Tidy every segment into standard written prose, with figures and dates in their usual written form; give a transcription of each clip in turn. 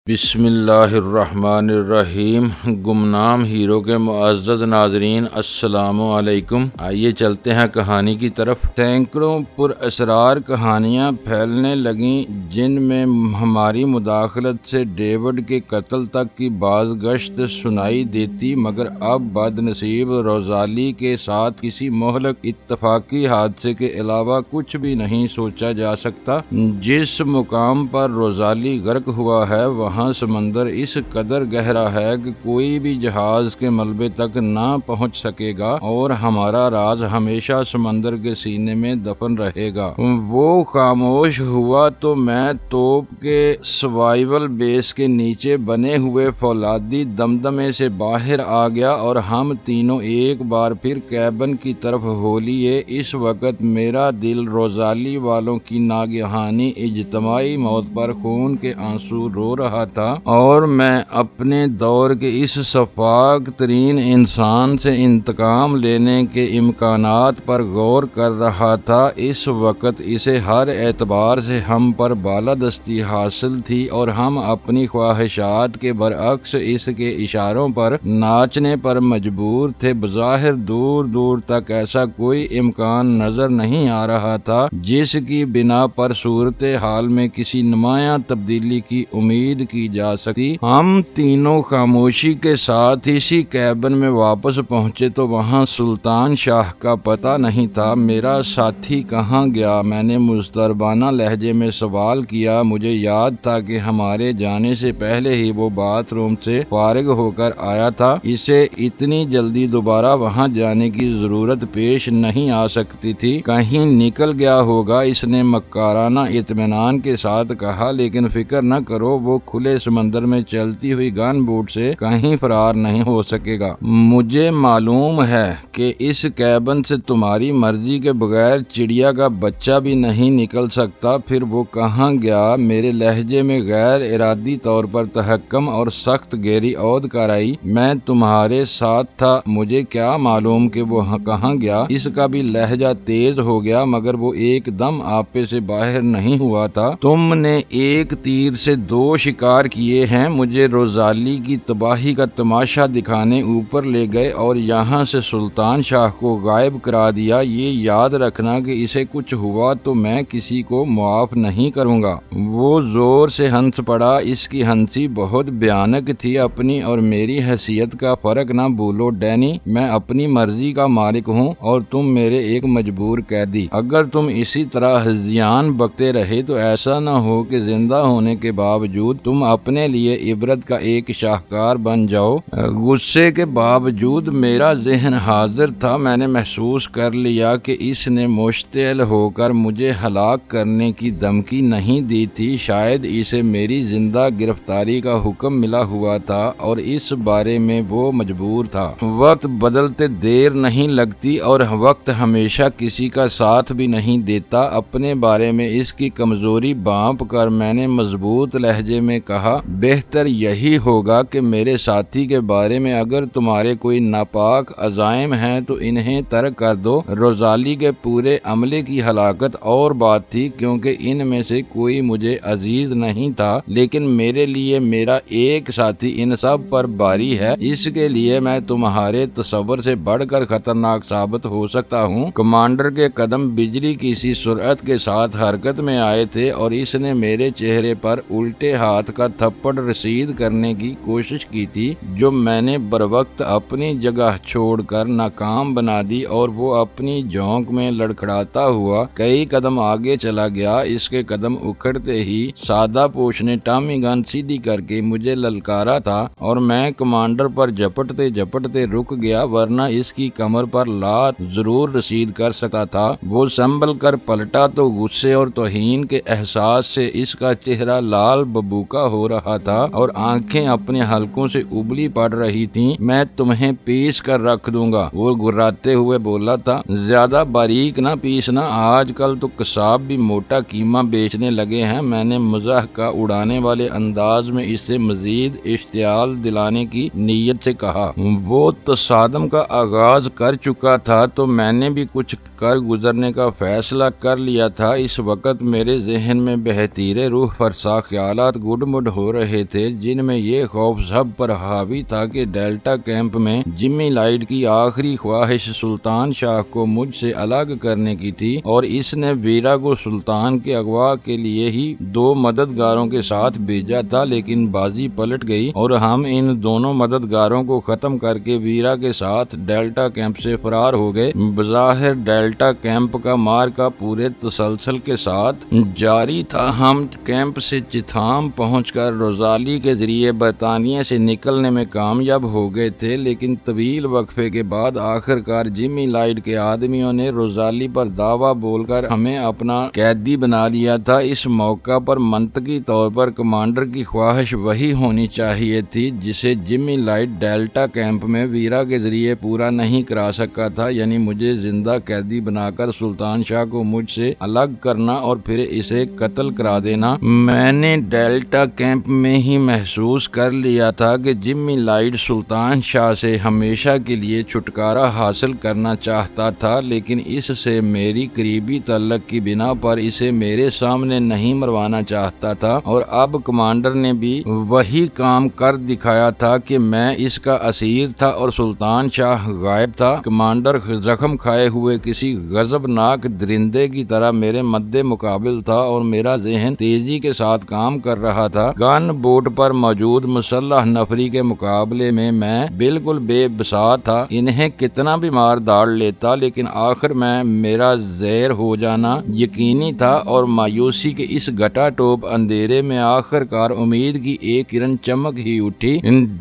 बिस्मिल्लाहिर्रहमानिर्रहीम। गुमनाम हीरो के मुअज़्ज़ज़ नाज़रीन, अस्सलामु अलैकुम। आइए चलते हैं कहानी की तरफ। सैकड़ों पुरअसरार कहानियाँ फैलने लगीं जिनमें हमारी मुदाखलत से डेविड के कत्ल तक की बाज़गश्त सुनाई देती, मगर अब बदनसीब रोज़ाली के साथ किसी मोहलक इत्तफाकी हादसे के अलावा कुछ भी नहीं सोचा जा सकता। जिस मुकाम पर रोज़ाली गर्क हुआ है वहाँ समंदर इस कदर गहरा है कि कोई भी जहाज के मलबे तक ना पहुंच सकेगा और हमारा राज हमेशा समंदर के सीने में दफन रहेगा। वो खामोश हुआ तो मैं तोप के सर्वाइवल बेस के नीचे बने हुए फौलादी दमदमे से बाहर आ गया और हम तीनों एक बार फिर कैबिन की तरफ हो लिए। इस वक्त मेरा दिल रोज़ाली वालों की नागहानी इज्तमाई मौत पर खून के आंसू रो रहा था और मैं अपने दौर के इस शफाक तरीन इंसान से इंतकाम लेने के इम्कानात पर गौर कर रहा था। इस वक्त इसे हर एतबार से हम पर बालादस्ती हासिल थी और हम अपनी ख्वाहिशात के बरअक्स इसके इशारों पर नाचने पर मजबूर थे। बज़ाहिर दूर दूर तक ऐसा कोई इम्कान नजर नहीं आ रहा था जिसकी बिना पर सूरत हाल में किसी नुमायां तब्दीली की उम्मीद की जा सकती। हम तीनों खामोशी के साथ इसी कैबिन में वापस पहुंचे तो वहां सुल्तान शाह का पता नहीं था। मेरा साथी कहाँ गया? मैंने मुस्तरबाना लहजे में सवाल किया। मुझे याद था कि हमारे जाने से पहले ही वो बाथरूम से फारिग होकर आया था। इसे इतनी जल्दी दोबारा वहां जाने की जरूरत पेश नहीं आ सकती थी। कहीं निकल गया होगा, इसने मक्काराना इत्मीनान के साथ कहा, लेकिन फिक्र न करो, वो खुले समंदर में चलती हुई गन बोट से कहीं फरार नहीं हो सकेगा। मुझे मालूम है कि इस कैबिन से तुम्हारी मर्जी के बगैर चिड़िया का बच्चा भी नहीं निकल सकता। फिर वो कहाँ गया? मेरे लहजे में गैर इरादी तौर पर तहक्कम और सख्त गहरी औदकार आई। मैं तुम्हारे साथ था, मुझे क्या मालूम कि वो कहाँ गया। इसका भी लहजा तेज हो गया, मगर वो एकदम आपे से बाहर नहीं हुआ था। तुमने एक तीर से दो शिकार किए हैं। मुझे रोज़ाली की तबाही का तमाशा दिखाने ऊपर ले गए और यहाँ से सुल्तान शाह को गायब करा दिया। ये याद रखना कि इसे कुछ हुआ तो मैं किसी को मुआफ नहीं करूँगा। वो जोर से हंस पड़ा। इसकी हंसी बहुत भयानक थी। अपनी और मेरी हैसियत का फर्क ना भूलो डैनी। मैं अपनी मर्जी का मालिक हूँ और तुम मेरे एक मजबूर कैदी। अगर तुम इसी तरह हज़ियान बकते रहे तो ऐसा न हो कि जिंदा होने के बावजूद तुम अपने लिए इबरत का एक शाहकार बन जाओ। गुस्से के बावजूद मेरा जहन हाजिर था। मैंने महसूस कर लिया कि इसने मुश्तिल होकर मुझे हलाक करने की धमकी नहीं दी थी। शायद इसे मेरी जिंदा गिरफ्तारी का हुक्म मिला हुआ था और इस बारे में वो मजबूर था। वक्त बदलते देर नहीं लगती और वक्त हमेशा किसी का साथ भी नहीं देता। अपने बारे में इसकी कमजोरी भांप कर मैंने मजबूत लहजे में कहा, बेहतर यही होगा कि मेरे साथी के बारे में अगर तुम्हारे कोई नापाक अज़ाइम हैं तो इन्हें तर्क कर दो। रोज़ाली के पूरे अमले की हलाकत और बात थी, क्योंकि इनमें से कोई मुझे अजीज नहीं था, लेकिन मेरे लिए मेरा एक साथी इन सब पर भारी है। इसके लिए मैं तुम्हारे तसव्वुर से बढ़कर खतरनाक साबित हो सकता हूँ। कमांडर के कदम बिजली की सी सुरअत के साथ हरकत में आए थे और इसने मेरे चेहरे पर उल्टे हाथ का थप्पड़ रसीद करने की कोशिश की थी, जो मैंने बरवक्त अपनी जगह छोड़कर नाकाम बना दी और वो अपनी झोंक में लड़खड़ाता हुआ कई कदम आगे चला गया। इसके कदम उखड़ते ही सादा पोश ने टॉमी गन सीधी करके मुझे ललकारा था और मैं कमांडर पर झपटते झपटते रुक गया, वरना इसकी कमर पर लात जरूर रसीद कर सकता था। वो संभल कर पलटा तो गुस्से और तौहीन के एहसास से इसका चेहरा लाल बबूका हो रहा था और आंखें अपने हलकों से उबली पड़ रही थीं। मैं तुम्हें पीस कर रख दूंगा, वो गुर्राते हुए बोला था। ज्यादा बारीक ना पीसना, आजकल तो कसाब भी मोटा कीमा बेचने लगे हैं। मैंने मजाक का उड़ाने वाले अंदाज में इससे मजीद इश्तियाल दिलाने की नीयत से कहा। वो तसादम का आगाज कर चुका था तो मैंने भी कुछ कर गुजरने का फैसला कर लिया था। इस वक्त मेरे जहन में बेहतीरे रूह फरसा ख्यालात गुड मुड हो रहे थे, जिनमें ये खौफ सब पर हावी था कि डेल्टा कैंप में जिम्मी लाइट की आखिरी ख्वाहिश सुल्तान शाह को मुझसे अलग करने की थी और इसने वीरा को सुल्तान के अगवा के लिए ही 2 मददगारों के साथ भेजा था। लेकिन बाजी पलट गई और हम इन दोनों मददगारों को खत्म करके वीरा के साथ डेल्टा कैंप से फरार हो गए। बज़ाहिर डेल्टा कैंप का मार्का पूरे तसलसल के साथ जारी था। हम कैंप से चिथाम पहुंचकर रोजाली के जरिए बरतानिया से निकलने में कामयाब हो गए थे, लेकिन तवील वक्फे के बाद आखिरकार जिम्मी लाइट के आदमियों ने रोजाली पर दावा बोलकर हमें अपना कैदी बना लिया था। इस मौका पर मंतकी तौर पर कमांडर की ख्वाहिश वही होनी चाहिए थी जिसे जिम्मी लाइट डेल्टा कैंप में वीरा के जरिए पूरा नहीं करा सका था, यानी मुझे जिंदा कैदी बनाकर सुल्तान शाह को मुझसे अलग करना और फिर इसे कत्ल करा देना। मैंने डेल्टा कैंप में ही महसूस कर लिया था कि जिम्मी लाइट सुल्तान शाह से हमेशा के लिए छुटकारा हासिल करना चाहता था, लेकिन इससे मेरी करीबी तल्लक की बिना पर इसे मेरे सामने नहीं मरवाना चाहता था। और अब कमांडर ने भी वही काम कर दिखाया था कि मैं इसका असीर था और सुल्तान शाह गायब था। कमांडर जख्म खाए हुए किसी गजबनाक दरिंदे की तरह मेरे मद्दे मुकाबिल था और मेरा जहन तेजी के साथ काम कर रहा था। गन बोट पर मौजूद मुसल्लह नफरी के मुकाबले में मैं बिल्कुल बेबसात था। इन्हें कितना भी मार दाड़ लेता, लेकिन आखिर में मेरा ज़ेर हो जाना यकीनी था और मायूसी के इस घटा टोप अंधेरे में आखिरकार उम्मीद की एक किरण चमक ही उठी।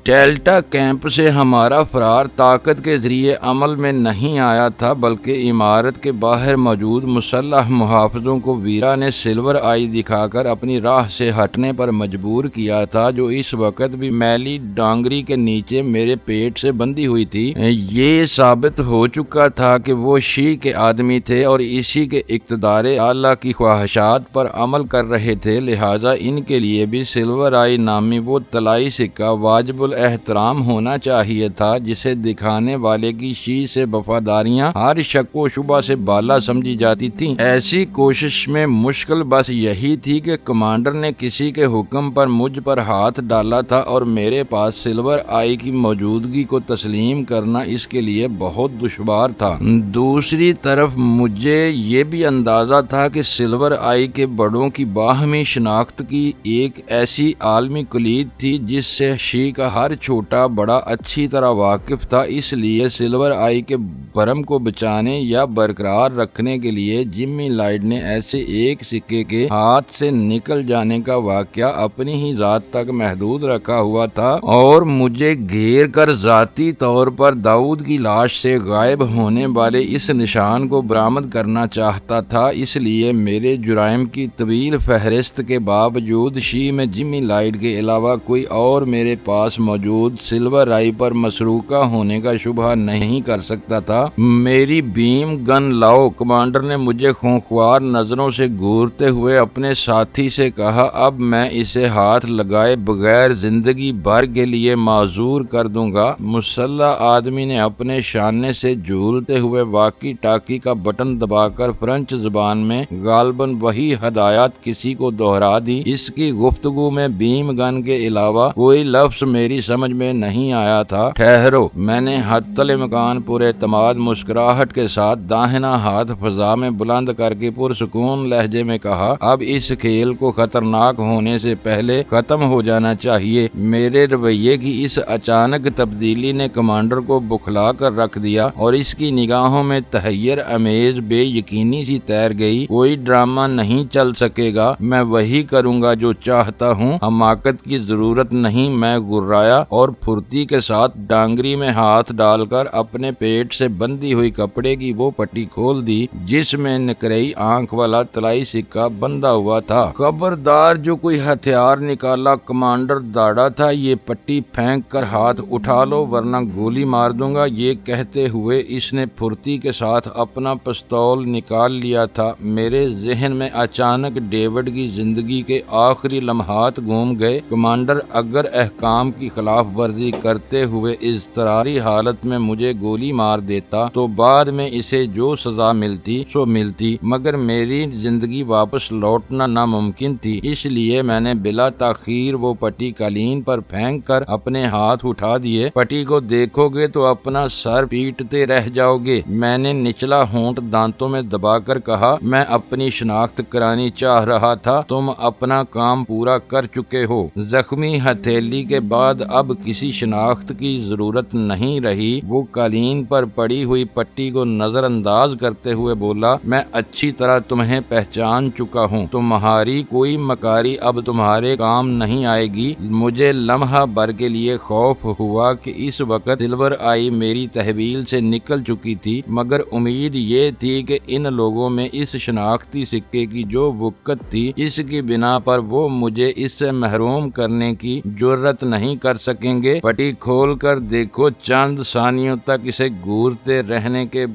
डेल्टा कैंप से हमारा फरार ताकत के जरिए अमल में नहीं आया था, बल्कि इमारत के बाहर मौजूद मुसल्लह मुहाफिजों को वीरा ने सिल्वर आई दिखाकर अपनी राह से हटने पर मजबूर किया था, जो इस वक्त भी मैली डांगरी के नीचे मेरे पेट से बंधी हुई थी। ये साबित हो चुका था कि वो शी के आदमी थे और इसी के इक़्तिदार आला की ख्वाहिशात पर अमल कर रहे थे, लिहाजा इनके लिए भी सिल्वर आई नामी वो तलाई सिक्का वाजिबुल एहतराम होना चाहिए था, जिसे दिखाने वाले की शी से वफादारियां हर शक व शुबा से बाला समझी जाती थी। ऐसी कोशिश में मुश्किल बस यही थी कि कमांडर ने किसी के हुक्म पर मुझ पर हाथ डाला था और मेरे पास सिल्वर आई की मौजूदगी को तस्लीम करना इसके लिए बहुत दुश्वार था। दूसरी तरफ मुझे ये भी अंदाजा था कि सिल्वर आई के बड़ों की बाहमी शनाख्त की एक ऐसी आलमी कुलीद थी जिससे शी का हर छोटा बड़ा अच्छी तरह वाकिफ था। इसलिए सिल्वर आई के भरम को बचाने या बरकरार रखने के लिए जिम्मी लाइट ने ऐसे एक सिक्के के हाथ से निकल जाने का वाकया अपनी ही जात तक महदूद रखा हुआ था और मुझे घेर कर जाती तौर पर दाऊद की लाश से गायब होने वाले इस निशान को बरामद करना चाहता था। इसलिए मेरे जुराइम की तवील फहरिस्त के बावजूद शी में जिम्मी लाइट के अलावा कोई और मेरे पास मौजूद सिल्वर आई पर मसरूका होने का शुबहा नहीं कर सकता था। मेरी बीम गन लाओ, कमांडर ने मुझे खूंखार नजरों से घूरते हुए अपने साथी से कहा। अब मैं इसे हाथ लगाए बगैर जिंदगी भर के लिए माजूर कर दूंगा। मुसल्ला आदमी ने अपने शाने से झूलते हुए वाकी टाकी का बटन दबाकर फ्रेंच जुबान में गालबन वही हदायत किसी को दोहरा दी। इसकी गुफ्तगू में बीम गन के अलावा कोई लफ्ज मेरी समझ में नहीं आया था। ठहरो, मैंने हत्तल मकान पूरे तमाद मुस्कुराहट के साथ दाहिना हाथ फजा में बुलंद करके पुरसुकून लहजे में कहा। अब इस खेल को खतरनाक होने से पहले खत्म हो जाना चाहिए। मेरे रवैये की इस अचानक तब्दीली ने कमांडर को बुखला कर रख दिया और इसकी निगाहों में तहैयर अमेज बेयकीनी सी तैर गई। कोई ड्रामा नहीं चल सकेगा, मैं वही करूंगा जो चाहता हूँ, हमाकत की जरूरत नहीं। मैं गुर्राया और फुर्ती के साथ डांगरी में हाथ डालकर अपने पेट से बंधी हुई कपड़े की वो पट्टी खोल दी जिसमें नकरई आंख वाला तलाई सिक्का बंधा हुआ था। खबरदार, जो कोई हथियार निकाला, कमांडर दाड़ा था, ये पट्टी फेंक कर हाथ उठा लो वरना गोली मार दूंगा। ये कहते हुए इसने फुर्ती के साथ अपना पिस्तौल निकाल लिया था। मेरे जहन में अचानक डेविड की जिंदगी के आखिरी लम्हात घूम गए। कमांडर अगर अहकाम की खिलाफ वर्जी करते हुए इज़्तिरारी हालत में मुझे गोली मार देता तो बाद में इसे जो सजा मिलती सो मिलती, मगर मेरी जिंदगी वापस लौटना नामुमकिन थी। इसलिए मैंने बिला ताखीर वो पट्टी कालीन पर फेंक कर अपने हाथ उठा दिए। पट्टी को देखोगे तो अपना सर पीटते रह जाओगे। मैंने निचला होंठ दांतों में दबाकर कहा, मैं अपनी शनाख्त करानी चाह रहा था, तुम अपना काम पूरा कर चुके हो। जख्मी हथेली के बाद अब किसी शनाख्त की जरूरत नहीं रही। वो कालीन पर पड़ी हुई पट्टी को नजरअंदाज करते हुए बोला, मैं अच्छी तरह तुम्हें पहचान चुका हूँ। तुम्हारी कोई मकारी अब तुम्हारे काम नहीं आएगी। मुझे लम्हा भर के लिए खौफ हुआ कि इस वक्त सिल्वर आई मेरी तहवील से निकल चुकी थी, मगर उम्मीद ये थी कि इन लोगों में इस शनाख्ती सिक्के की जो वक़्त थी, इसकी बिना पर वो मुझे इससे महरूम करने की जुर्रत नहीं कर सकेंगे। पट्टी खोल कर देखो। चंद सानियों तक इसे घूरते रहने के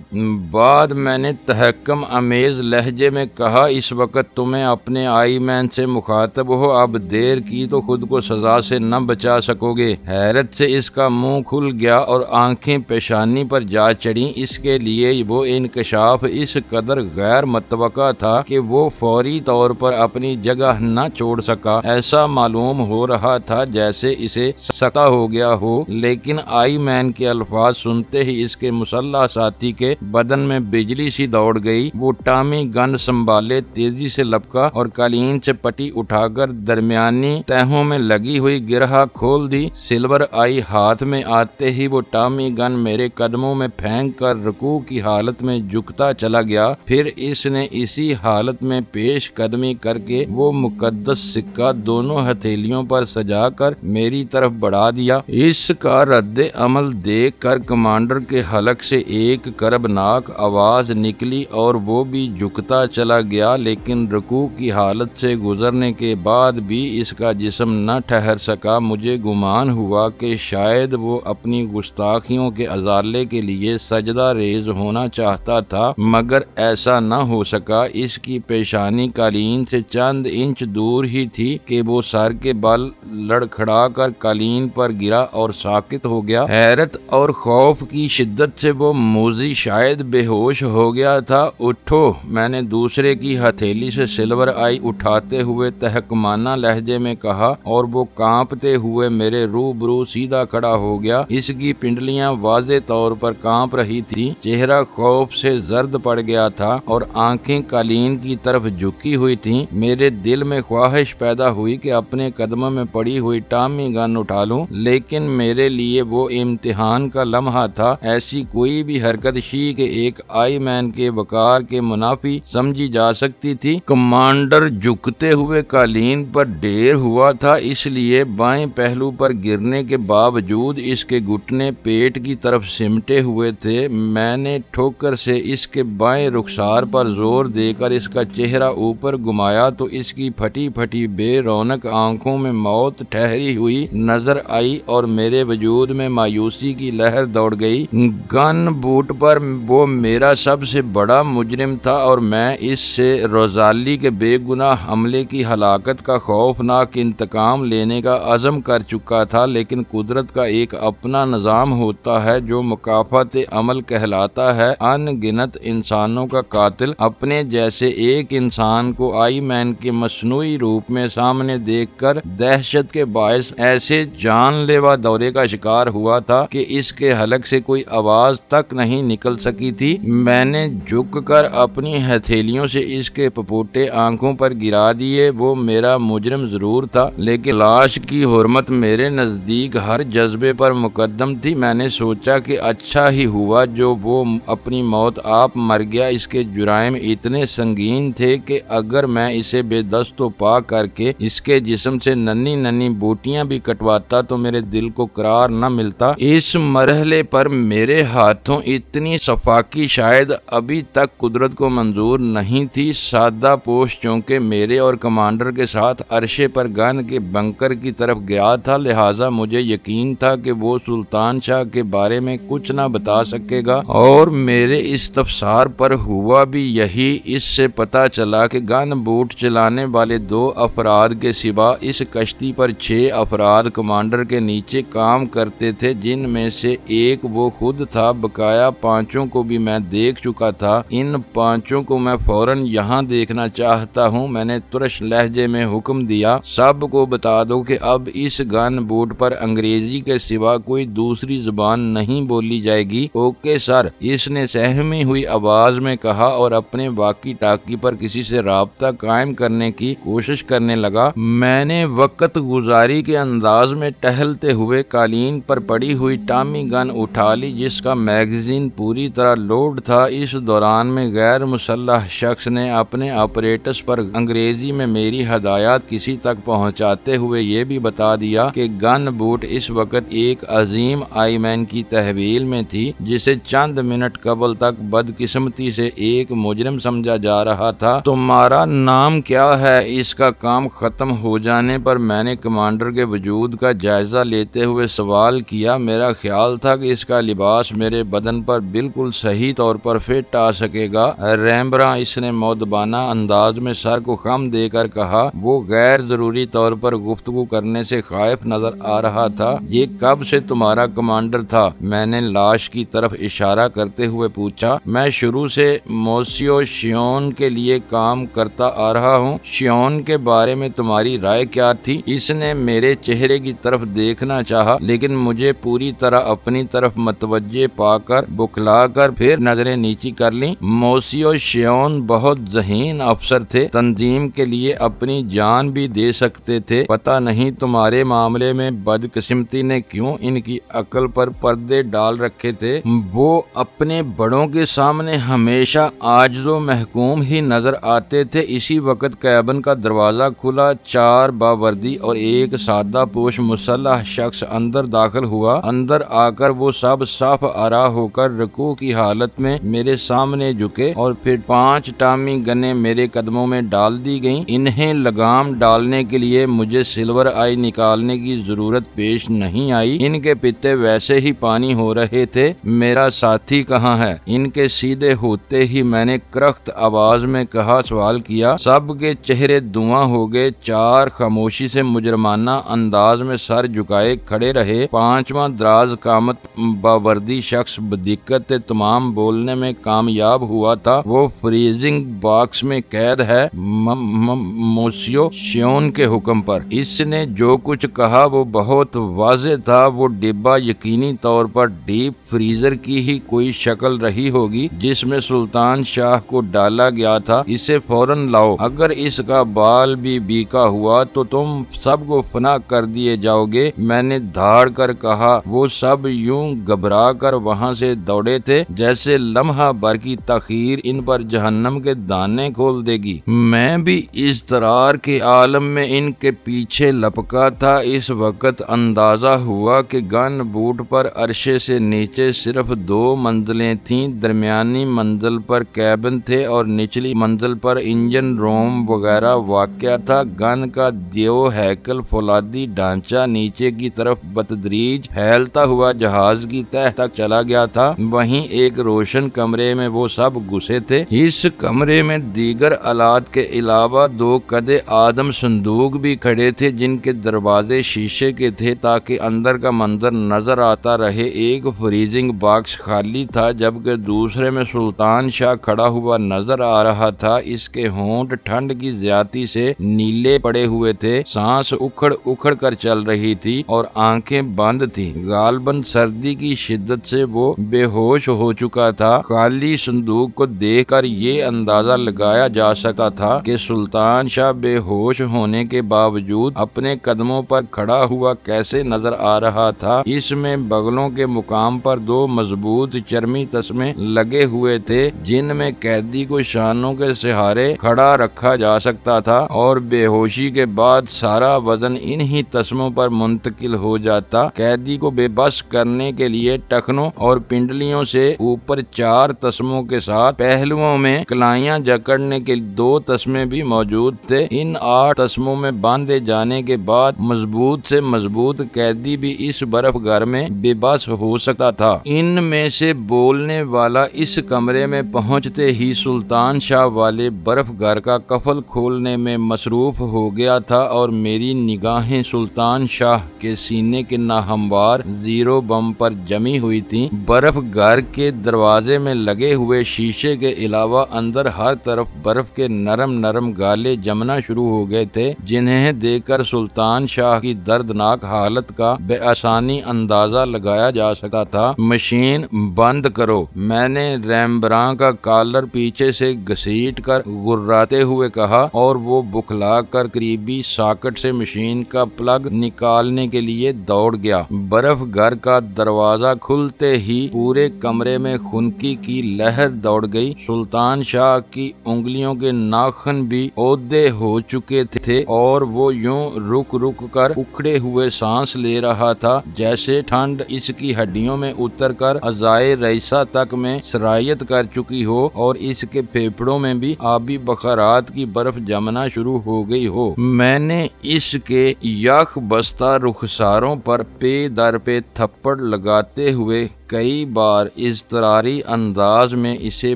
बाद मैंने तहक्कुम अमेज लहजे में कहा, इस वक्त तुम्हें अपने आई मैन से मुखातब हो, अब देर की तो खुद को सजा से न बचा सकोगे। हैरत से इसका मुंह खुल गया और आंखें पेशानी पर जा चढ़ी। इसके लिए वो इंकशाफ इस कदर गैर मतवक्का था कि वो फौरी तौर पर अपनी जगह न छोड़ सका। ऐसा मालूम हो रहा था जैसे इसे सता हो गया हो। लेकिन आई मैन के अल्फाज सुनते ही इसके मुसल्लह साथी के बदन में बिजली सी दौड़ गई। वो टामी गन संभाले तेजी से लपका और कालीन से पट्टी उठाकर दरमियानी तहों में लगी हुई गिरहा खोल दी। सिल्वर आई हाथ में आते ही वो टामी गन मेरे कदमों में फेंक कर रुकू की हालत में झुकता चला गया। फिर इसने इसी हालत में पेश कदमी करके वो मुकद्दस सिक्का दोनों हथेलियों पर सजाकर मेरी तरफ बढ़ा दिया। इसका रद्दे अमल देख कर कमांडर के हलक से एक करबनाक आवाज निकली और वो भी झुकता चला गया। लेकिन रुकू की हालत से गुजरने के बाद भी इसका जिस्म न ठहर सका। मुझे गुमान हुआ कि शायद वो अपनी गुस्ताखियों के अजाले के लिए सजदा रेज होना चाहता था, मगर ऐसा न हो सका। इसकी पेशानी कालीन से चंद इंच दूर ही थी कि वो सर के बल लड़खड़ा कर कालीन पर गिरा और साकित हो गया। हैरत और खौफ की शिद्दत से वो मूजी शायद बेहोश हो गया था। उठो, मैंने दूसरे की हथेली से सिल्वर आई उठाते हुए तहकुमाना लहजे में कहा और वो कांपते हुए मेरे रूबरू सीधा खड़ा हो गया। इसकी पिंडलियां वाज़े तौर पर कांप रही थी, चेहरा खौफ से जर्द पड़ गया था और आंखें कालीन की तरफ झुकी हुई थीं। मेरे दिल में ख्वाहिश पैदा हुई कि अपने कदमों में पड़ी हुई टामी गन उठा लूं, लेकिन मेरे लिए वो इम्तिहान का लम्हा था। ऐसी कोई भी हरकत शी के एक आई मैन के वकार के मुनाफी समझी जा सकती थी। कमांडर झुकते हुए कालीन पर ढेर हुआ था, इसलिए बाएं पहलू पर गिरने के बावजूद इसके घुटने पेट की तरफ सिमटे हुए थे। मैंने ठोकर से इसके बाएं रुखसार पर जोर देकर इसका चेहरा ऊपर घुमाया तो इसकी फटी फटी बेरौनक आंखों में मौत ठहरी हुई नजर आई और मेरे वजूद में मायूसी की लहर दौड़ गई। गन बूट पर वो मेरा सबसे बड़ा मुजरिम था और मैं इससे रोजाली के बेगुनाह हमले की हलाकत का खौफनाक इंतकाम लेने का अज़म कर चुका था। लेकिन कुदरत का एक अपना निज़ाम होता है जो मुकाफात अमल कहलाता है। अनगिनत इंसानों का कातिल अपने जैसे एक इंसान को आई मैन के मसनूई रूप में सामने देखकर दहशत के बायस ऐसे जानलेवा दौरे का शिकार हुआ था कि इसके हलक से कोई आवाज तक नहीं निकल सकी थी। मैंने झुककर अपनी हथेलियों से इसके पपोटे आंखों पर गिरा दिए। वो मेरा मुजरिम जरूर था, लेकिन लाश की हुर्मत मेरे नजदीक हर जज्बे पर मुकद्दम थी। मैंने सोचा कि अच्छा ही हुआ जो वो अपनी मौत आप मर गया। इसके जुराइम इतने संगीन थे कि अगर मैं इसे बेदस्तो पा करके इसके जिस्म से नन्ही नन्ही बूटियां भी कटवाता तो मेरे दिल को करार न मिलता। इस मरहले पर मेरे हाथों इतनी सफाकी शायद अभी तक कुदरत को मंजूर नहीं थी। सादा पोश चौंके मेरे और कमांडर के साथ अरशे पर गन के बंकर की तरफ गया था, लिहाजा मुझे यकीन था कि वो सुल्तान शाह के बारे में कुछ न बता सकेगा और मेरे इस्तफसार पर हुआ भी यही। इससे पता चला कि गन बूट चलाने वाले 2 अफराद के सिवा इस कश्ती पर 6 अफराद कमांडर के नीचे काम करते थे, जिनमें से एक वो खुद था। बकाया 5 को भी मैं देख चुका था। इन 5 को मैं फौरन यहाँ देखना चाहता हूँ। मैंने तुरश लहजे में हुक्म हुक्म दिया, सबको बता दो कि अब इस गन बूट पर अंग्रेजी के सिवा कोई दूसरी जुबान नहीं बोली जाएगी। ओके सर, इसने सहमी हुई आवाज में कहा और अपने वाकी टाकी पर किसी से राब्ता कायम करने की कोशिश करने लगा। मैंने वक्त गुजारी के अंदाज में टहलते हुए कालीन पर पड़ी हुई टॉमी गन उठा ली, जिसका मैगजीन पूरी तरह लोड था। इस दौरान में गैर मुसल्लह शख्स ने अपने ऑपरेटर्स पर अंग्रेजी में मेरी हदायत किसी तक पहुंचाते हुए ये भी बता दिया कि गन बूट इस वक्त एक अजीम आईमैन की तहवील में थी, जिसे चंद मिनट कबल तक बदकिस्मती से एक मुजरिम समझा जा रहा था। तुम्हारा नाम क्या है? इसका काम खत्म हो जाने पर मैंने कमांडर के वजूद का जायजा लेते हुए सवाल किया। मेरा ख्याल था कि इसका लिबास मेरे बदन पर बिल्कुल सही तौर पर फिट आ सकेगा। रैम्बरा, इसने मौदबाना अंदाज में सर को खम देकर कहा। वो गैर जरूरी तौर पर गुफ्तगू करने से खाइफ नजर आ रहा था। ये कब से तुम्हारा कमांडर था? मैंने लाश की तरफ इशारा करते हुए पूछा। मैं शुरू से मोसियो शियोन के लिए काम करता आ रहा हूँ। शियोन के बारे में तुम्हारी राय क्या थी? इसने मेरे चेहरे की तरफ देखना चाहा, लेकिन मुझे पूरी तरह अपनी तरफ मतवज्जे पाकर बुखलाकर फिर नजरें नीची कर लीं। मोसियो शियोन बहुत ज़हीन अफसर थे, तंजीम के लिए अपनी जान भी दे सकते थे। पता नहीं तुम्हारे मामले में बदकिस्मती ने क्यों इनकी अकल पर पर्दे डाल रखे थे। वो अपने बड़ों के सामने हमेशा आजिज़ो महकूम ही नजर आते थे। इसी वक्त कैबिन का दरवाजा खुला। 4 बावर्दी और एक सादा पोश मुसल्लह शख्स अंदर दाखिल हुआ। अंदर आकर वो सब साफ आरा होकर रुकू की हालत में मेरे सामने झुके और फिर 5 टॉमी गनें मेरे कदमों में डाल दी गईं। इन्हें लगाम डालने के लिए मुझे सिल्वर आई निकालने की जरूरत पेश नहीं आई। इनके पित्ते वैसे ही पानी हो रहे थे। मेरा साथी कहाँ है? इनके सीधे होते ही मैंने करख्त आवाज में कहा, सवाल किया। सबके चेहरे धुआं हो गए। 4 खामोशी से मुजरमाना अंदाज में सर झुकाए खड़े रहे। 5वां दराज कामत बावर्दी शख्स बदिक्कत तमाम बोलने में कामयाब हुआ था। वो फ्रीजिंग बॉक्स में कैद है मोसियो शियोन के हुक्म पर। इसने जो कुछ कहा वो बहुत वाज़ेह था। वो डिब्बा यकीनी तौर पर डीप फ्रीजर की ही कोई शक्ल रही होगी जिसमें सुल्तान शाह को डाला गया था। इसे फौरन लाओ। अगर इसका बाल भी बीका हुआ तो तुम सबको फना कर दिए जाओगे। मैंने धाड़ कर कहा। वो सब यूं घबरा कर वहां से दौड़े थे जैसे लम्हा भर की तखीर इन पर जहन्नम के दाने खोल देगी। मैं भी इस तरार के आलम में इनके पीछे लपका था। इस वक्त अंदाजा हुआ कि गन बूट पर अरशे से नीचे सिर्फ 2 मंजिलें थीं। दरमियानी मंजिल पर कैबिन थे और निचली मंजिल पर इंजन रूम वगैरह वाक़या था। गन का देव हैकल फौलादी ढांचा नीचे की तरफ बतदरीज फैलता हुआ जहाज की तह तक चला गया था। वहीं एक रोशन कमरे में वो सब घुसे थे। इस कमरे में दीगर आलात के अलावा 2 कदे आदम संदूक भी खड़े थे जिनके दरवाजे शीशे के थे ताकि अंदर का मंजर नजर आता रहे। एक फ्रीजिंग बॉक्स खाली था जबकि दूसरे में सुल्तान शाह खड़ा हुआ नजर आ रहा था। इसके होंठ ठंड की ज्यादती से नीले पड़े हुए थे। सांस उखड़ उखड़ कर चल रही थी और आंखें बंद थी। गालबन सर्दी की शिद्दत से वो बेहोश हो चुका था। खाली संदूक को देखकर ये अंदाजा लगाया जा सकता था कि सुल्तान शाह बेहोश होने के बावजूद अपने कदमों पर खड़ा हुआ कैसे नजर आ रहा था। इसमें बगलों के मुकाम पर 2 मजबूत चर्मी तस्मे लगे हुए थे जिनमें कैदी को शानों के सहारे खड़ा रखा जा सकता था और बेहोशी के बाद सारा वजन इन्हीं तस्मों पर मुंतकिल हो जाता। कैदी को बेबस करने के लिए टखनों और पिंडलियों से ऊपर 4 तस्मों के साथ पहलुओं में कलाइयां जकड़ने के 2 तस्मे भी मौजूद थे। इन 8 तस्मों में बांधे जाने के बाद मजबूत से मजबूत कैदी भी इस बर्फ घर में बेबस हो सकता था। इनमें से बोलने वाला इस कमरे में पहुंचते ही सुल्तान शाह वाले बर्फ घर का कफल खोलने में मसरूफ हो गया था और मेरी निगाहें सुल्तान शाह के सीने के नाहमवार जीरो बम पर जमी हुई थी। बर्फ घर के दरवाजे में लगे हुए शीशे के अलावा अंदर हर तरफ बर्फ के नरम नरम गाले जमना शुरू हो हो गए थे, जिन्हें देखकर सुल्तान शाह की दर्दनाक हालत का बेआसानी अंदाजा लगाया जा सकता था। मशीन बंद करो, मैंने रैम्ब्रां का कॉलर पीछे से घसीट कर गुर्राते हुए कहा और वो बुखला कर करीबी सॉकेट से मशीन का प्लग निकालने के लिए दौड़ गया। बर्फ घर का दरवाजा खुलते ही पूरे कमरे में खुनकी की लहर दौड़ गई। सुल्तान शाह की उंगलियों के नाखून भी औदे हो चुके थे और वो यूं रुक रुक कर उखड़े हुए सांस ले रहा था, जैसे ठंड इसकी हड्डियों में उतर कर अज़ाए रईसा तक में सरायत कर चुकी हो और इसके फेफड़ों में भी आबी बखारात की बर्फ जमना शुरू हो गई हो। मैंने इसके यख बस्ता रुखसारों पर पे दर पे थप्पड़ लगाते हुए कई बार इज़्तिरारी अंदाज में इसे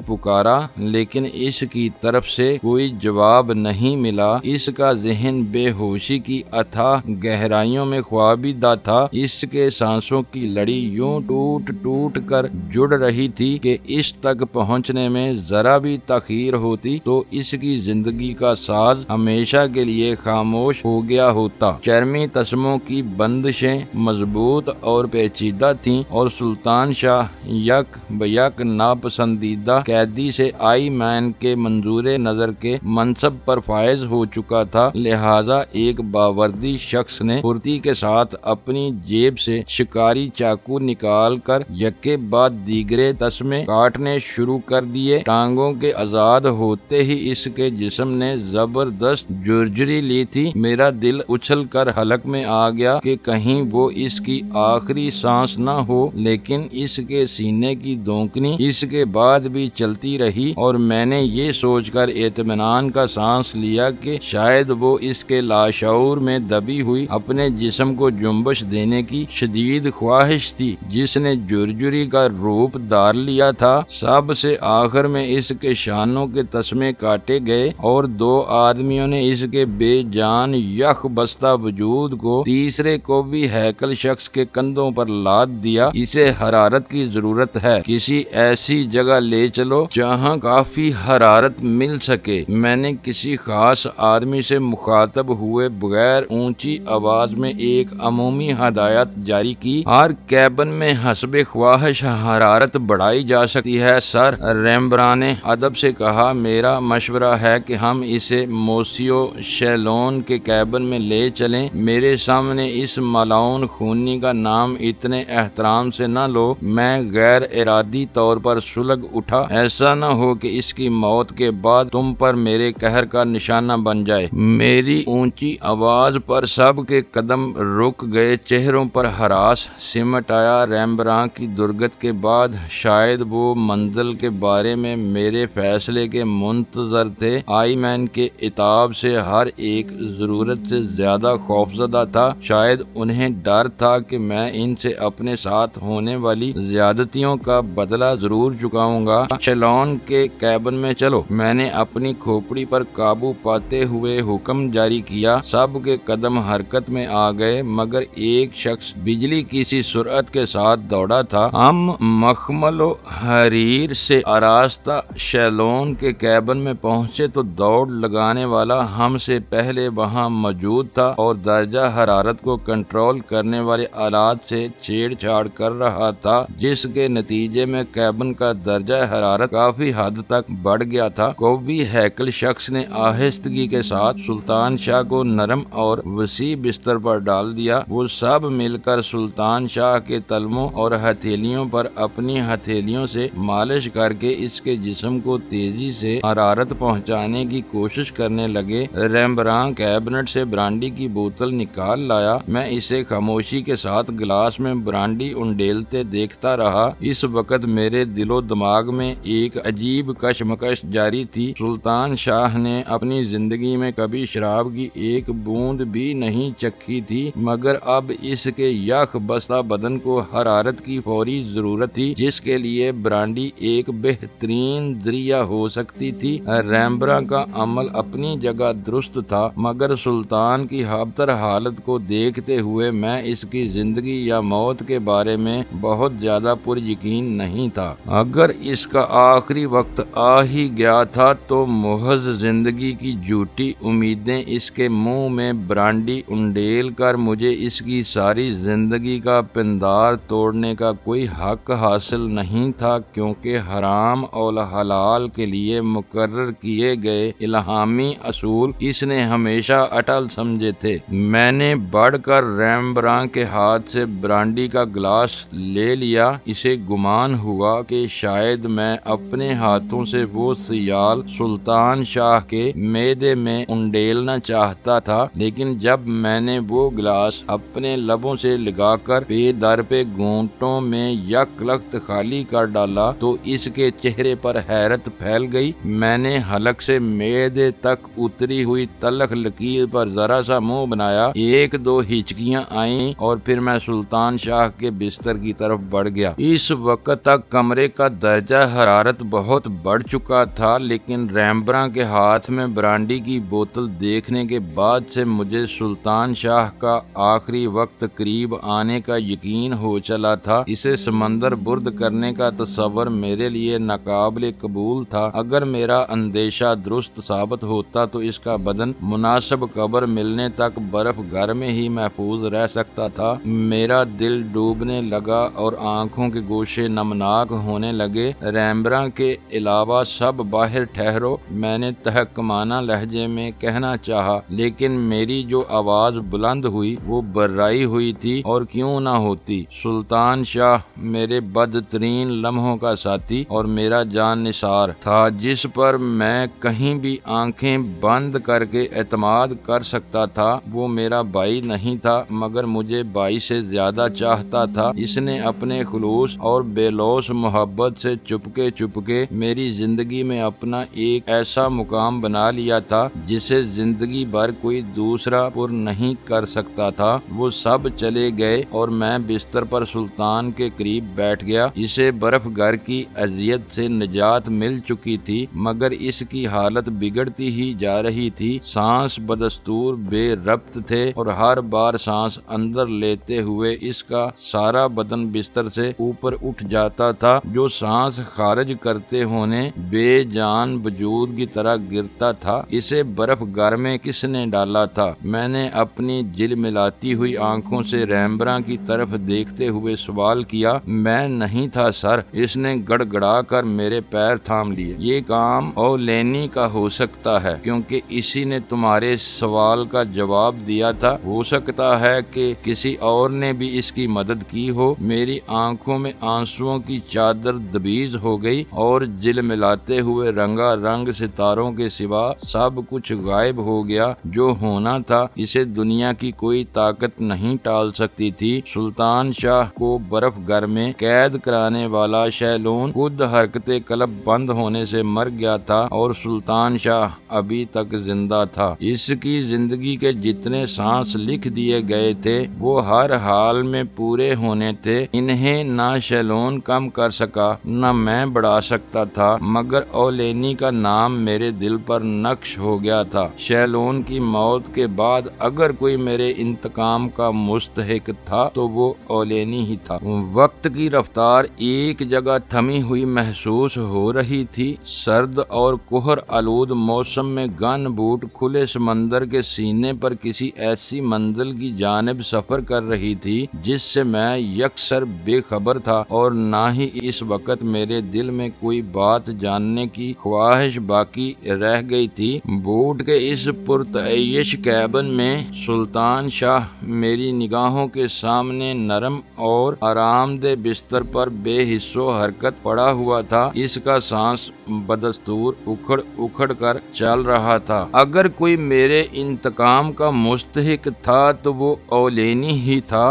पुकारा, लेकिन इसकी तरफ से कोई जवाब नहीं मिला। इसका ज़हन बेहोशी की अथाह गहराइयों में ख्वाबीदा था। इसके सांसों की लड़ी यूं टूट टूट कर जुड़ रही थी कि इस तक पहुंचने में जरा भी तखीर होती तो इसकी जिंदगी का साज हमेशा के लिए खामोश हो गया होता। चरमी तस्मों की बंदिशें मजबूत और पेचीदा थीं और सुल्तान शाह यक बयक नापसंदीदा कैदी से आई मैन के मंजूरे नजर के मनसब पर फायज हो चुका था। लिहाजा एक बावर्दी शख्स ने फुर्ती के साथ अपनी जेब से शिकारी चाकू निकाल कर यके बाद दीगरे तस्मे काटने शुरू कर दिए। टांगों के आजाद होते ही इसके जिस्म ने जबरदस्त जुर्जरी ली थी। मेरा दिल उछल कर हलक में आ गया कि कहीं वो इसकी आखिरी सांस न हो, लेकिन इसके सीने की धोंकनी इसके बाद भी चलती रही और मैंने ये सोचकर इत्मीनान का सांस लिया कि शायद वो इसके लाशऊर में दबी हुई अपने जिस्म को जुम्बश देने की शदीद ख्वाहिश थी, जिसने जुर्जुरी का रूप धार लिया था। सबसे आखिर में इसके शानों के तस्मे काटे गए और दो आदमियों ने इसके बेजान यख बस्ता वजूद को तीसरे को भी हैकल शख्स के कंधों पर लाद दिया। इसे हरारत की जरूरत है, किसी ऐसी जगह ले चलो जहां काफी हरारत मिल सके। मैंने किसी खास आदमी से मुखातब हुए बगैर ऊंची आवाज में एक अमूमी हदायत जारी की। हर कैबिन में हस्बे ख्वाहिश हरारत बढ़ाई जा सकती है सर, रैम्ब्रा ने अदब से कहा। मेरा मशवरा है कि हम इसे मोसियो शैलोन के कैबिन में ले चलें। मेरे सामने इस मलाउन खूनी का नाम इतने एहतराम से न लो। मैं गैर इरादी तौर पर सुलग उठा, ऐसा न हो कि इसकी मौत के बाद तुम पर मेरे कहर का निशाना बन जाए। मेरी ऊंची आवाज पर सब के कदम रुक गए, चेहरों पर हरास सिमट आया। रैम्ब्रा की दुर्गत के बाद शायद वो मंजिल के बारे में मेरे फैसले के मुंतजर थे। आई मैन के इताब से हर एक जरूरत से ज्यादा खौफजदा था। शायद उन्हें डर था कि मैं इनसे अपने साथ होने वाली ज्यादतियों का बदला जरूर चुकाऊंगा। शैलोन के कैबिन में चलो। मैंने अपनी खोपड़ी पर काबू पाते हुए हुक्म जारी किया। सब के कदम हरकत में आ गए, मगर एक शख्स बिजली की सी सुरअत के साथ दौड़ा था। हम मखमलो हरीर से आरास्ता शैलोन के कैबिन में पहुंचे तो दौड़ लगाने वाला हमसे पहले वहां मौजूद था और दर्जा हरारत को कंट्रोल करने वाले आलात से छेड़छाड़ कर रहा था, जिसके नतीजे में कैबिन का दर्जा हरारत काफी हद तक बढ़ गया था। कोई हैकल शख्स ने आहिस्तगी के साथ सुल्तान शाह को नरम और वसी बिस्तर पर डाल दिया। वो सब मिलकर सुल्तान शाह के तलमों और हथेलियों पर अपनी हथेलियों से मालिश करके इसके जिस्म को तेजी से हरारत पहुंचाने की कोशिश करने लगे। रैम्ब्रा कैबिनेट से ब्रांडी की बोतल निकाल लाया। मैं इसे खामोशी के साथ गिलास में ब्रांडी उंडेलते देखता रहा। इस वक्त मेरे दिलो दिमाग में एक अजीब कशमकश जारी थी। सुल्तान शाह ने अपनी जिंदगी में कभी शराब की एक बूंद भी नहीं चखी थी, मगर अब इसके यख बस्ता बदन को हरारत की फौरी जरूरत थी, जिसके लिए ब्रांडी एक बेहतरीन जरिया हो सकती थी। रैम्ब्रा का अमल अपनी जगह दुरुस्त था, मगर सुल्तान की हाबतर हालत को देखते हुए मैं इसकी जिंदगी या मौत के बारे में बहुत ज्यादा पुरयकीन नहीं था। अगर इसका आखिरी वक्त आ ही गया था तो मुहज जिंदगी की झूठी उम्मीदें इसके मुंह में ब्रांडी उंडेल कर मुझे इसकी सारी जिंदगी का पिंदार तोड़ने का कोई हक हासिल नहीं था, क्योंकि हराम और हलाल के लिए मुकर्रर किए गए इल्हामी असूल इसने हमेशा अटल समझे थे। मैंने बढ़कर रैम्ब्रां के हाथ से ब्रांडी का गिलास ले लिया। इसे गुमान हुआ कि शायद मैं अपने हाथों से वो सियाल सुल्तान शाह के मैदे में उंडेलना चाहता था, लेकिन जब मैंने वो गिलास अपने लबों से लगाकर पे-दर पे घूंटों में यकलख्त खाली कर डाला तो इसके चेहरे पर हैरत फैल गई। मैंने हलक से मैदे तक उतरी हुई तलख लकीर पर जरा सा मुंह बनाया। एक दो हिचकियां आईं और फिर मैं सुल्तान शाह के बिस्तर की तरफ बढ़ गया। इस वक्त तक कमरे का दर्जा हरारत बहुत बढ़ चुका था, लेकिन रैम्ब्रां के हाथ में ब्रांडी की बोतल देखने के बाद से मुझे सुल्तान शाह का आखिरी वक्त करीब आने का यकीन हो चला था। इसे समंदर बुर्द करने का तस्वर मेरे लिए नाकाबिले कबूल था। अगर मेरा अंदेशा दुरुस्त साबित होता तो इसका बदन मुनासिब कब्र मिलने तक बर्फ घर में ही महफूज रह सकता था। मेरा दिल डूबने लगा और आंखों के गोशे नमनाक होने लगे। रैम्ब्रां के अलावा सब बाहर ठहरो, मैंने तहकमाना लहजे में कहना चाहा, लेकिन मेरी जो आवाज बुलंद हुई वो बर्राई हुई थी, और क्यों ना होती। सुल्तान शाह मेरे बदतरीन लम्हों का साथी और मेरा जान निसार था, जिस पर मैं कहीं भी आंखें बंद करके एतमाद कर सकता था। वो मेरा भाई नहीं था, मगर मुझे भाई से ज्यादा चाहता था। इसने अपने खुलूस और बेलौस मोहब्बत से चुपके चुपके मेरी जिंदगी में अपना एक ऐसा मुकाम बना लिया था जिसे जिंदगी भर कोई दूसरा पुर नहीं कर सकता था। वो सब चले गए और मैं बिस्तर पर सुल्तान के करीब बैठ गया। इसे बर्फ घर की अजियत से निजात मिल चुकी थी, मगर इसकी हालत बिगड़ती ही जा रही थी। सांस बदस्तूर बेरब्त थे और हर बार सांस अंदर लेते हुए इसका सारा बदन बिस्तर से ऊपर उठ जाता था, जो सांस खारिज करते होने बेजान वजूद की तरह गिरता था। इसे बर्फ घर में किसने डाला था? मैंने अपनी जिल मिलाती हुई आंखों से रैम्ब्रां की तरफ देखते हुए सवाल किया। मैं नहीं था सर, इसने गड़गड़ा कर मेरे पैर थाम लिए। ये काम ओलेनी का हो सकता है, क्योंकि इसी ने तुम्हारे सवाल का जवाब दिया था। हो सकता है कि किसी और ने भी इसकी मदद की हो। मेरी आंखों में आंसुओं की चादर दबीज हो गई और जिल मिलाते हुए रंगा रंग सितारों के सिवा सब कुछ गायब हो गया। जो होना था इसे दुनिया की कोई ताकत नहीं टाल सकती थी। सुल्तान शाह को बर्फ घर में कैद कराने वाला शैलोन खुद हरकते कलब बंद होने से मर गया था और सुल्तान शाह अभी तक जिंदा था। इसकी जिंदगी के जितने सांस लिख दिए गए थे वो हर हाल में पूरे होने थे। इन्हें ना शैलोन कम कर सका न मैं बढ़ा सकता था, मगर ओलेनी का नाम मेरे दिल पर नक्श हो गया था। शैलोन की मौत के बाद अगर कोई मेरे इंतकाम का मुस्तहिक था तो वो ओलेनी ही था। वक्त की रफ्तार एक जगह थमी हुई महसूस हो रही थी। सर्द और कोहर आलूद मौसम में गन बूट खुले समंदर के सीने पर किसी ऐसी मंजिल की जानिब सफर कर रही थी जिससे मैं यकसर बेखबर था, और ना ही इस वक्त मेरे दिल में कोई बात जानने की ख्वाहिश बाकी रह गई थी। बूट के इस पुरतयश कैबिन में सुल्तान शाह मेरी निगाहों के सामने नरम और आरामदेह बिस्तर पर बेहिस्सो हरकत पड़ा हुआ था। इसका सांस बदस्तूर उखड़ उखड़ कर चल रहा था। अगर कोई मेरे इंतकाम का मुस्तहिक था तो वो ओलेनी ही था।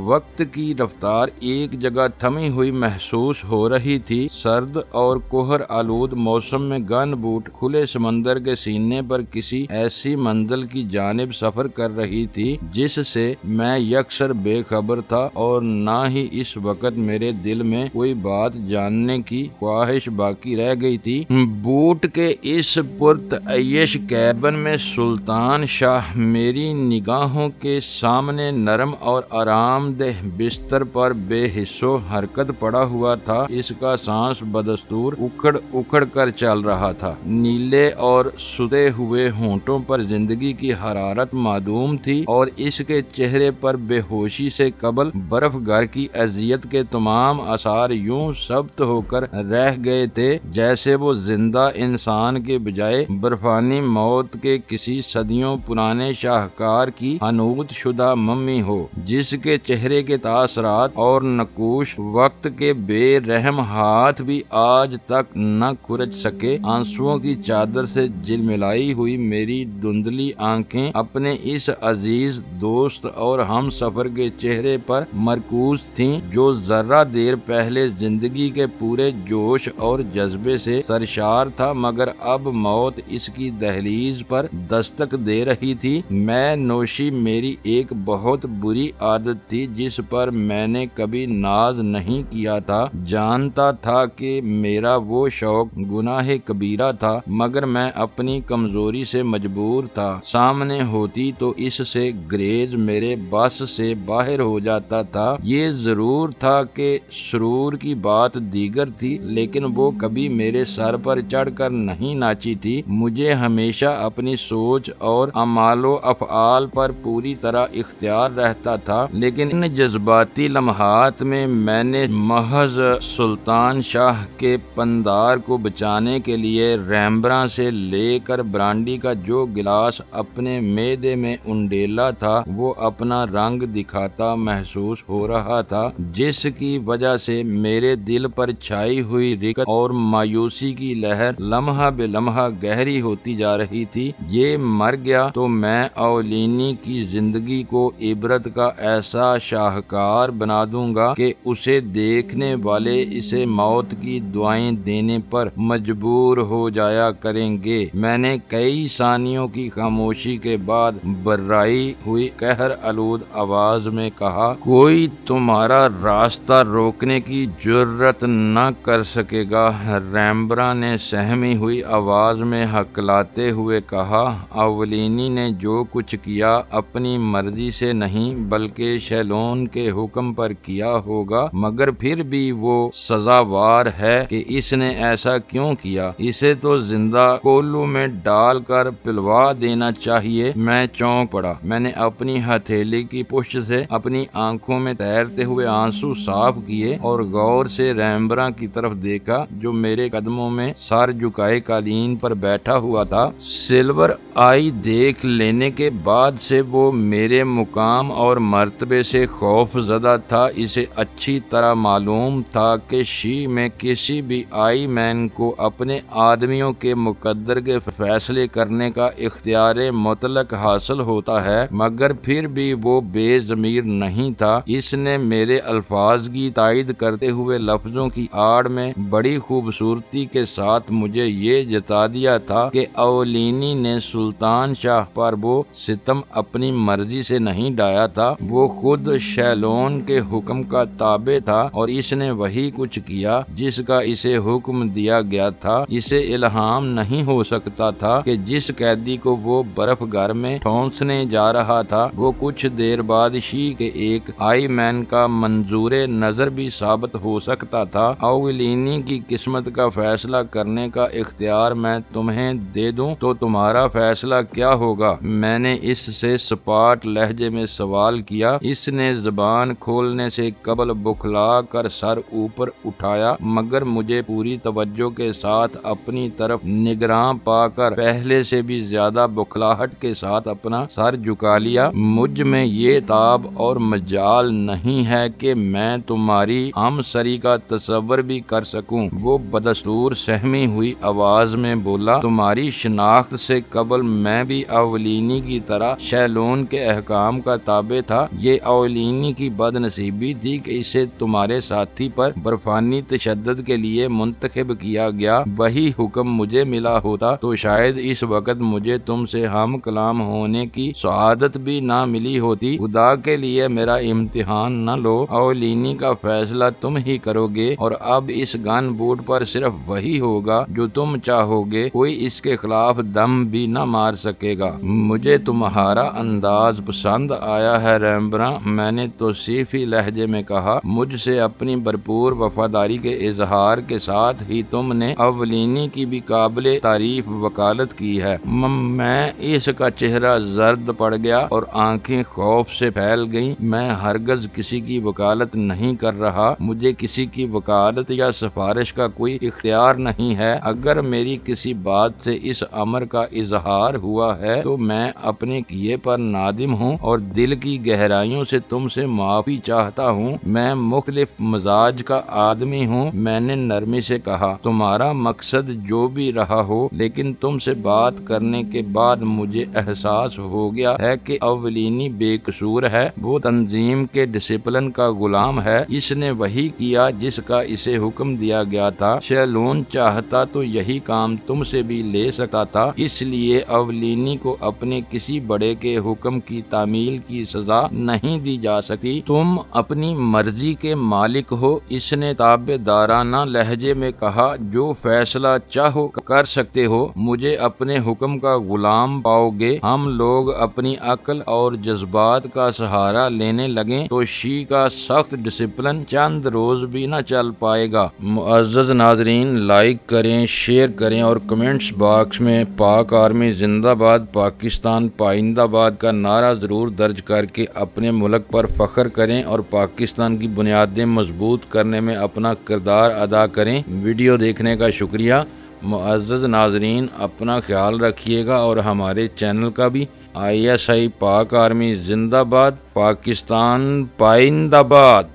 वक्त की रफ्तार एक जगह थमी हुई महसूस हो रही थी। सर्द और कोहर आलूद मौसम में गन बूट खुले समंदर के सीने पर किसी ऐसी मंजिल की जानिब सफर कर रही थी जिससे मैं यकसर बेखबर था, और ना ही इस वक्त मेरे दिल में कोई बात जानने की ख्वाहिश बाकी रह गई थी। बूट के इस पुरतयश कैबिन में सुल्तान शाह मेरी निगाहों के सामने नरम और आरामदेह बिस्तर पर बेहिस्सो हरकत पड़ा हुआ था। इसका सांस बदस्तूर उखड़ उखड़ कर चल रहा था। नीले और सुते हुए हुए होंठों पर जिंदगी की हरारत मादूम थी और इसके चेहरे पर बेहोशी से कबल बर्फ घर की अजियत के तमाम आसार यूं सब्त होकर रह गए थे जैसे वो जिंदा इंसान के बजाय बर्फानी मौत के किसी सदियों पुराने शाहकार की हनूत शुदा मम्मी हो, जिसके चेहरे के तासरात और नकूश वक्त के बेरहम हाथ भी आज तक न खुरच सके। आंसुओं की चादर से झिलमिलाई हुई मेरी धुंधली आंखें अपने इस अजीज दोस्त और हम सफर के चेहरे पर मरकूज थीं, जो जर्रा देर पहले जिंदगी के पूरे जोश और जज्बे से सरशार था, मगर अब मौत इसकी दहलीज पर दस्तक दे रही थी। मैं नोशी मेरी एक बहुत बुरी आदत थी जिस पर मैंने कभी नाज नहीं किया था। जानता था कि मेरा वो शौक गुनाह कबीरा था, मगर मैं अपनी कमजोरी से मजबूर था। सामने होती तो इससे ग्रेज मेरे बस से बाहर हो जाता था। ये जरूर था कि सुरूर की बात दीगर थी, लेकिन वो कभी मेरे सर पर चढ़कर नहीं नाची थी। मुझे हमेशा अपनी सोच और अमालो अफआल पर पूरी तरह इख्तियार रहता था, लेकिन इन जज्बाती लम्हात में मैंने महज सुल्तान शाह के पंदार को बचाने के लिए रैम्बरा से लेकर ब्रांडी का जो गिलास अपने मेदे में उंडेला था, वो अपना रंग दिखाता महसूस हो रहा था, जिसकी वजह से मेरे दिल पर छाई हुई रिकत और मायूसी की लहर लम्हा बेलम्हा गहरी होती जा रही थी। ये मर गया तो मैं औलीनी की जिंदगी को इबरत का ऐसा शाहकार बना दूंगा कि उसे देखने वाले इसे मौत की दुआएं देने पर मजबूर हो जाया करेंगे। मैंने कई सानियों की खामोशी के बाद बर्राई हुई कहर आलूद आवाज में कहा, कोई तुम्हारा रास्ता रोकने की जुर्रत न कर सकेगा। रैम्बरा ने सहमी हुई आवाज में हकलाते हुए कहा, अवलीनी ने जो कुछ किया अपनी मर्जी से नहीं बल्कि शैलोन के हुक्म पर किया होगा, मगर फिर भी वो सजावार है कि इसने ऐसा क्यों किया। इसे तो जिंदा कोल्लू में डालकर पिलवा देना चाहिए। मैं चौंक पड़ा। मैंने अपनी हथेली की पुष्ट से अपनी आंखों में तैरते हुए आंसू साफ किए और गौर से रैम्बरा की तरफ देखा, जो मेरे कदमों में सर झुकाए कालीन पर बैठा हुआ था। सिल्वर आई देख लेने के बाद से वो मेरे मुकाम और मर्तबे से खौफजदा था। इसे अच्छी तरह मालूम था कि शी में किसी भी आई मैन को अपने आदमियों के मुकद्दर के फैसले करने का इख्तियार मुतलक हासिल होता है, मगर फिर भी वो बेजमीर नहीं था। इसने मेरे अल्फाज की तायद करते हुए लफ्जों की आड़ में बड़ी खूबसूरती के साथ मुझे ये जता दिया था कि औलीनी ने सुल्तान शाह पर वो सितम अपनी मर्जी से नहीं डाया था। वो खुद शैलोन के हुक्म का ताबे था और इसने वही कुछ किया जिसका इसे हुक्म दिया गया था। इसे इल्हाम नहीं हो सकता था कि जिस कैदी को वो बर्फ घर में ठोंसने जा रहा था, वो कुछ देर बाद शी के एक आई मैन का मंजूरे नजर भी साबित हो सकता था। औलीनी की किस्मत का फैसला करने का इख्तियार मैं तुम्हें दे दूं तो तुम्हारा फैसला क्या होगा? मैंने इससे सपाट लहजे में सवाल किया। इसने जबान खोलने से कबल बुखला कर सर ऊपर उठाया, मगर मुझे पूरी तवज्जो के साथ अपनी तरफ निगरान पाकर पहले से भी ज्यादा बुखलाहट के साथ अपना सर झुका लिया। मुझ में ये ताब और मजाल नहीं है कि मैं तुम्हारी हमसरी का तस्वर भी कर सकूं। वो बदस्तूर सहमी हुई आवाज में बोला, तुम्हारी शिनाख्त से कबल मैं भी औलीनी की तरह शैलोन के अहकाम का ताबे था। ये औलीनी की बदनसीबी थी कि इसे तुम्हारे साथी पर बर्फानी तशद्दुद के लिए मुंतखब किया गया। वही हुक्म मुझे मिला होता तो शायद इस वक्त मुझे तुमसे हम कलाम होने की सआदत भी ना मिली होती। खुदा के लिए मेरा इम्तिहान न लो। औलीनी का फैसला तुम ही करोगे और अब इस गन बूट पर सिर्फ वही होगा जो तुम चाहोगे। कोई इसके खिलाफ दम भी न मार सकेगा। मुझे तुम्हारा अंदाज पसंद आया है रैम्बरा, मैंने तौसीफी लहजे में कहा। मुझसे अपनी भरपूर वफादारी के इजहार के साथ ही तुमने अवलीनी की भी काबिले तारीफ वकालत मुखालफत की है। मैं इसका चेहरा जर्द पड़ गया और आंखें खौफ से फैल गईं। मैं हरगज किसी की वकालत नहीं कर रहा, मुझे किसी की वकालत या सिफारिश का कोई इख्तियार नहीं है। अगर मेरी किसी बात से इस अमर का इजहार हुआ है तो मैं अपने किए पर नादिम हूँ और दिल की गहराइयों से तुमसे माफी चाहता हूँ। मैं मुख्तलिफ मजाज का आदमी हूँ। मैंने नरमी से कहा, तुम्हारा मकसद जो भी रहा हो, लेकिन तुमसे बात करने के बाद मुझे एहसास हो गया है कि अवलीनी बेकसूर है। वो तंजीम के डिसिप्लिन का गुलाम है। इसने वही किया जिसका इसे हुक्म दिया गया था। शैलून चाहता तो यही काम तुमसे भी ले सकता था, इसलिए अवलीनी को अपने किसी बड़े के हुक्म की तामील की सजा नहीं दी जा सकती। तुम अपनी मर्जी के मालिक हो। इसने ताबेदाराना लहजे में कहा, जो फैसला चाहो कर सकते हो। मुझे अपने हुक्म का गुलाम पाओगे। हम लोग अपनी अक्ल और जज्बात का सहारा लेने लगे तो शी का सख्त डिसिप्लिन चंद रोज भी न चल पाएगा। मुअज़्ज़ज़ नाज़रीन, लाइक करें, शेयर करें और कमेंट्स बॉक्स में पाक आर्मी जिंदाबाद, पाकिस्तान पाइंदाबाद का नारा जरूर दर्ज करके अपने मुल्क पर फख्र करें और पाकिस्तान की बुनियादें मजबूत करने में अपना किरदार अदा करें। वीडियो देखने का शुक्रिया। मुअज़्ज़ज़ नाज़रीन, अपना ख्याल रखिएगा और हमारे चैनल का भी। ISI पाक आर्मी जिंदाबाद, पाकिस्तान पाइंदाबाद।